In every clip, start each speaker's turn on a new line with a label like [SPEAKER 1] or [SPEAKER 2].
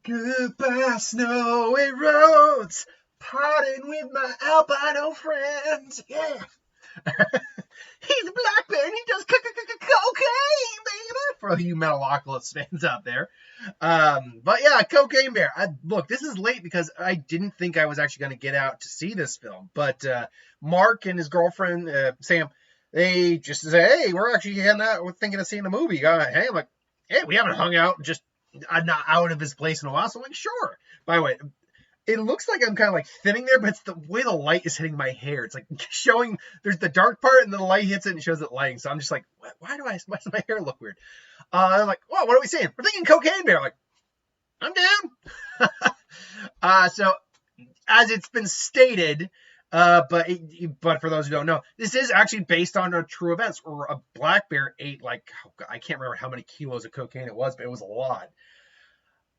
[SPEAKER 1] Goodbye, snowy roads, parting with my albino friends. Yeah. He's a black bear and he does cocaine, baby. For you Metalocalypse fans out there. But yeah, Cocaine Bear. Look, this is late because I didn't think I was actually going to get out to see this film. But Mark and his girlfriend, Sam, they just say, hey, we're actually heading out. We're thinking of seeing a movie. Hey, I'm like, hey, we haven't hung out just not out of his place in a while. So I'm like, sure. By the way, it looks like I'm kind of like thinning there, but it's the way the light is hitting my hair. It's like showing there's the dark part and then the light hits it and shows it lighting. So I'm just like, why does my hair look weird? I'm like, well, what are we saying? We're thinking Cocaine Bear. I'm like, I'm down. So as it's been stated, but for those who don't know, this is actually based on a true events where a black bear ate like, I can't remember how many kilos of cocaine it was, but it was a lot.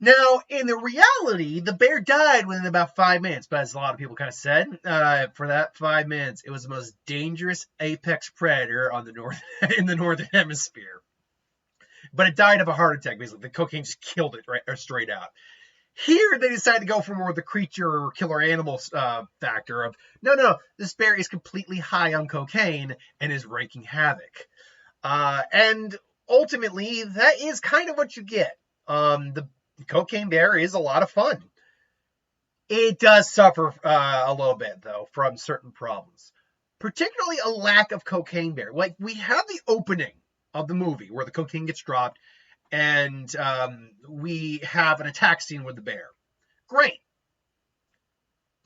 [SPEAKER 1] Now, in the reality, the bear died within about 5 minutes, but as a lot of people kind of said, for that 5 minutes, it was the most dangerous apex predator on the in the northern hemisphere. But it died of a heart attack, basically. The cocaine just killed it right or straight out. Here, they decided to go for more of the creature or killer animal factor of, no, this bear is completely high on cocaine and is wreaking havoc. And ultimately, that is kind of what you get. The Cocaine Bear is a lot of fun. It does suffer a little bit, though, from certain problems, particularly a lack of Cocaine Bear. Like, we have the opening of the movie where the cocaine gets dropped, and we have an attack scene with the bear. Great.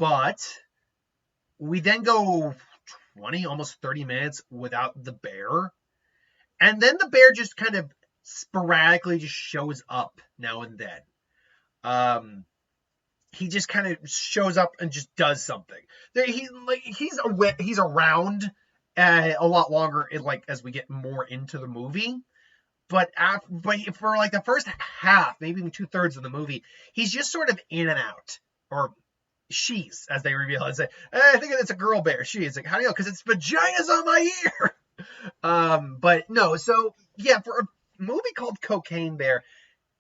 [SPEAKER 1] But we then go 20, almost 30 minutes without the bear. And then the bear just kind of sporadically just shows up now and then. He just kind of shows up and just does something. He's around a lot longer as we get more into the movie. But for like the first half, maybe even 2/3 of the movie, he's just sort of in and out. Or she's, as they reveal it, say, I think it's a girl bear. She's like, how do you know? Because it's vaginas on my ear. But no, so yeah, for a movie called Cocaine Bear,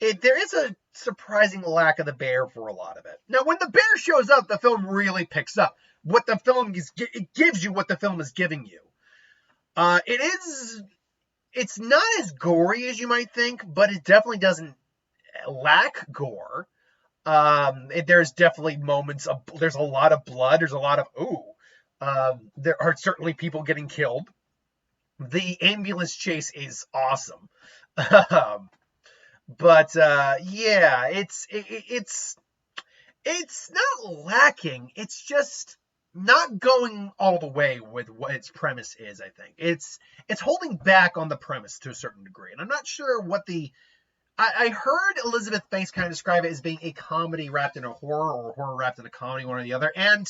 [SPEAKER 1] there is a surprising lack of the bear for a lot of it. Now, when the bear shows up, the film really picks up. What the film is, it gives you what the film is giving you. It's not as gory as you might think, but it definitely doesn't lack gore. There's definitely moments of, there's a lot of blood. There's a lot of, there are certainly people getting killed. The ambulance chase is awesome. But yeah, it's not lacking. It's just not going all the way with what its premise is. I think it's holding back on the premise to a certain degree, and I'm not sure what the. I heard Elizabeth Banks kind of describe it as being a comedy wrapped in a horror, or a horror wrapped in a comedy, one or the other. And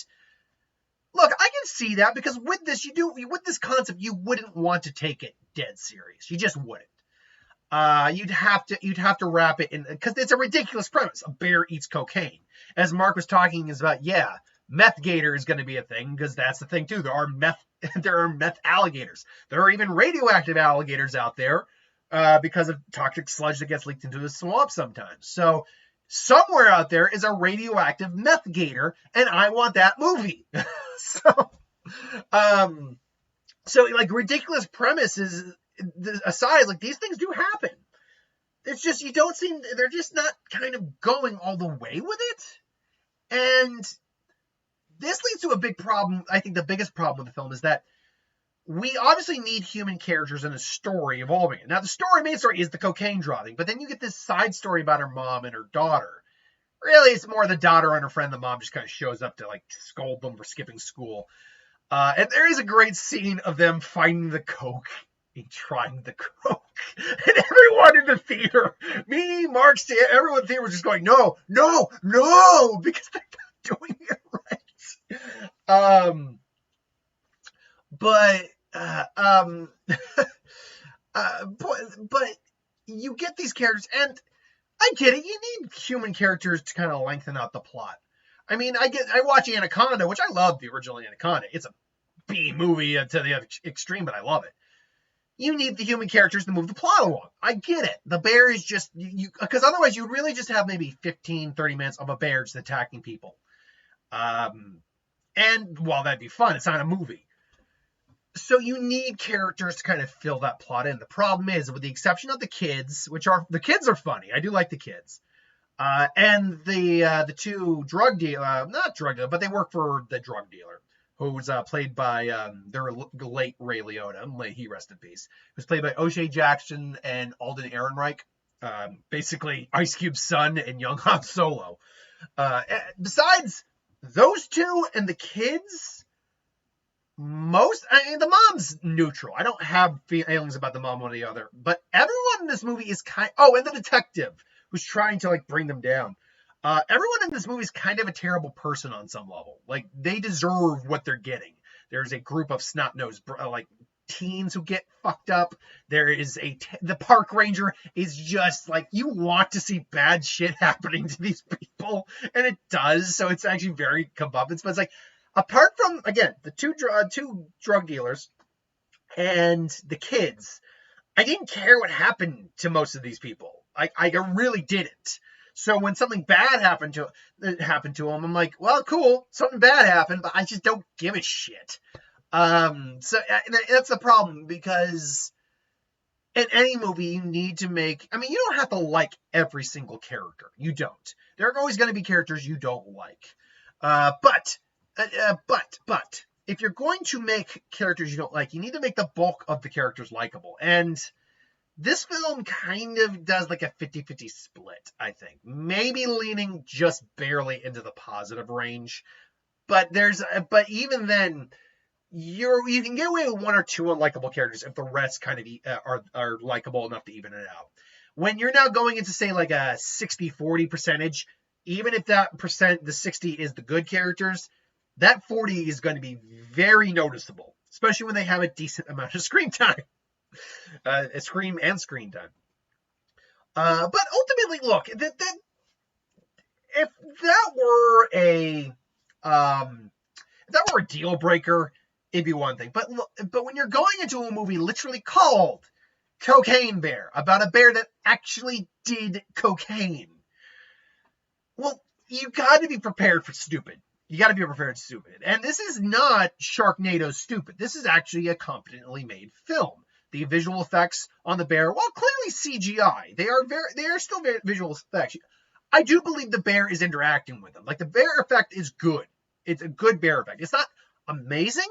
[SPEAKER 1] look, I can see that because with this concept, you wouldn't want to take it dead serious. You just wouldn't. You'd have to wrap it in, because it's a ridiculous premise. A bear eats cocaine. As Mark was talking is about, yeah, meth gator is going to be a thing, because that's the thing too. There are meth alligators. There are even radioactive alligators out there because of toxic sludge that gets leaked into the swamp sometimes. So somewhere out there is a radioactive meth gator, and I want that movie. So like ridiculous premises aside, like these things do happen. It's just they're just not kind of going all the way with it. And this leads to a big problem. I think the biggest problem with the film is that we obviously need human characters in a story evolving it. Now, the main story is the cocaine dropping, but then you get this side story about her mom and her daughter. Really, it's more the daughter and her friend. The mom just kind of shows up to like scold them for skipping school. And there is a great scene of them finding the coke and trying the coke. And everyone in the theater, me, Mark, Stan, everyone in the theater was just going, no, because they're not doing it right. But you get these characters, and I get it. You need human characters to kind of lengthen out the plot. I mean, I watch Anaconda, which I love the original Anaconda. It's a B movie to the extreme, but I love it. you need the human characters to move the plot along. I get it. The bear is just, because otherwise you really just have maybe 15, 30 minutes of a bear just attacking people. And while that'd be fun, it's not a movie. So you need characters to kind of fill that plot in. The problem is, with the exception of the kids, the kids are funny. I do like the kids. And the two drug dealer, not drug dealer, but they work for the drug dealer, who's played by their late Ray Liotta, may he rest in peace, who's played by O'Shea Jackson and Alden Ehrenreich, basically Ice Cube's son and young Han Solo. Besides those two and the kids, the mom's neutral. I don't have feelings about the mom one or the other, but everyone in this movie is and the detective who's trying to bring them down. Everyone in this movie is kind of a terrible person on some level. Like, they deserve what they're getting. There's a group of snot-nosed teens who get fucked up. There is the park ranger is just you want to see bad shit happening to these people, and it does. So it's actually very comeuppance. But it's apart from, again, the two drug dealers and the kids, I didn't care what happened to most of these people. I really didn't. So when something bad happened to him, I'm like, well, cool, something bad happened, but I just don't give a shit. So that's the problem, because in any movie you need to make, you don't have to like every single character. You don't. There are always going to be characters you don't like. But if you're going to make characters you don't like, you need to make the bulk of the characters likable. And this film kind of does a 50-50 split, I think. Maybe leaning just barely into the positive range. But even then, you can get away with one or two unlikable characters if the rest kind of are likable enough to even it out. When you're now going into, say, a 60-40 percentage, even if that the 60 is the good characters, that 40 is going to be very noticeable, especially when they have a decent amount of screen time. Screen time. But ultimately, look, if that were a deal breaker, it'd be one thing. But when you're going into a movie literally called Cocaine Bear, about a bear that actually did cocaine, well, you got to be prepared for stupid. You got to be prepared for stupid. And this is not Sharknado stupid. This is actually a competently made film. The visual effects on the bear, while clearly CGI, they are still very visual effects. I do believe the bear is interacting with them. The bear effect is good. It's a good bear effect. It's not amazing.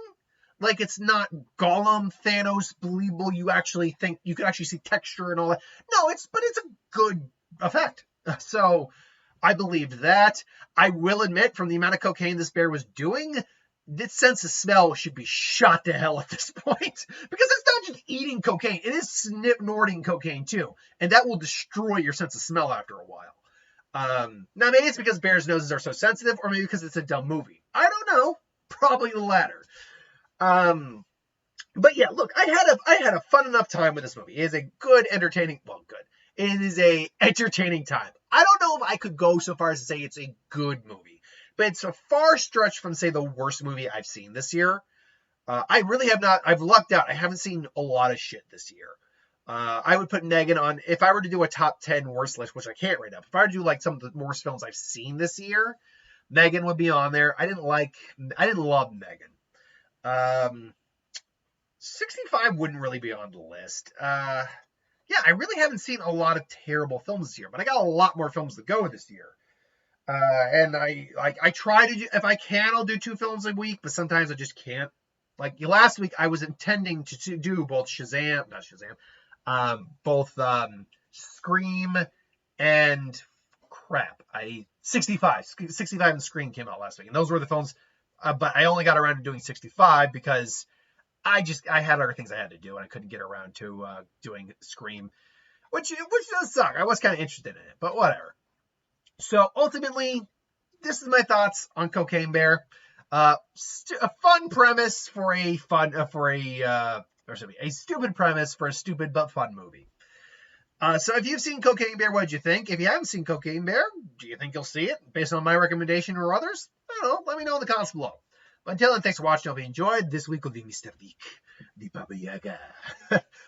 [SPEAKER 1] It's not Gollum, Thanos, believable. You actually think you could actually see texture and all that. No, but it's a good effect. So I believed that. I will admit, from the amount of cocaine this bear was doing, its sense of smell should be shot to hell at this point, because it's not just eating cocaine, it is snorting cocaine too, and that will destroy your sense of smell after a while. Now maybe it's because bears' noses are so sensitive, or maybe because it's a dumb movie. I don't know. Probably the latter. But yeah, look, I had a fun enough time with this movie. It is a good, entertaining. It is a entertaining time. I don't know if I could go so far as to say it's a good movie, but it's a far stretch from, say, the worst movie I've seen this year. I really have not. I've lucked out. I haven't seen a lot of shit this year. I would put Megan on, if I were to do a top 10 worst list, which I can't right now. If I were to do some of the worst films I've seen this year, Megan would be on there. I didn't love Megan. 65 wouldn't really be on the list. Yeah, I really haven't seen a lot of terrible films this year, but I got a lot more films to go this year. And I try to do, if I can, I'll do 2 films a week, but sometimes I just can't. Last week, I was intending to do both both Scream and 65 and Scream came out last week, and those were the films. But I only got around to doing 65 because I had other things I had to do, and I couldn't get around to doing Scream, which does suck. I was kind of interested in it, but whatever. So ultimately, this is my thoughts on Cocaine Bear. A fun premise for a stupid premise for a stupid but fun movie. So if you've seen Cocaine Bear, what did you think? If you haven't seen Cocaine Bear, do you think you'll see it based on my recommendation or others? I don't know. Let me know in the comments below. But until then, thanks for watching. Hope you enjoyed. This week will be Mr. Vic, the Baba Yaga.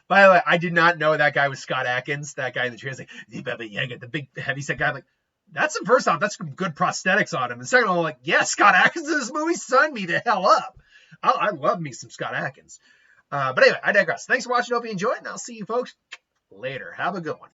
[SPEAKER 1] By the way, I did not know that guy was Scott Adkins. That guy in the tree was like, the Baba Yaga, the big heavyset guy. I'm like, that's first off, that's some good prosthetics on him. And second of all, I'm like, yeah, Scott Adkins in this movie, sign me the hell up. I love me some Scott Adkins. But anyway, I digress. Thanks for watching. Hope you enjoyed, and I'll see you folks later. Have a good one.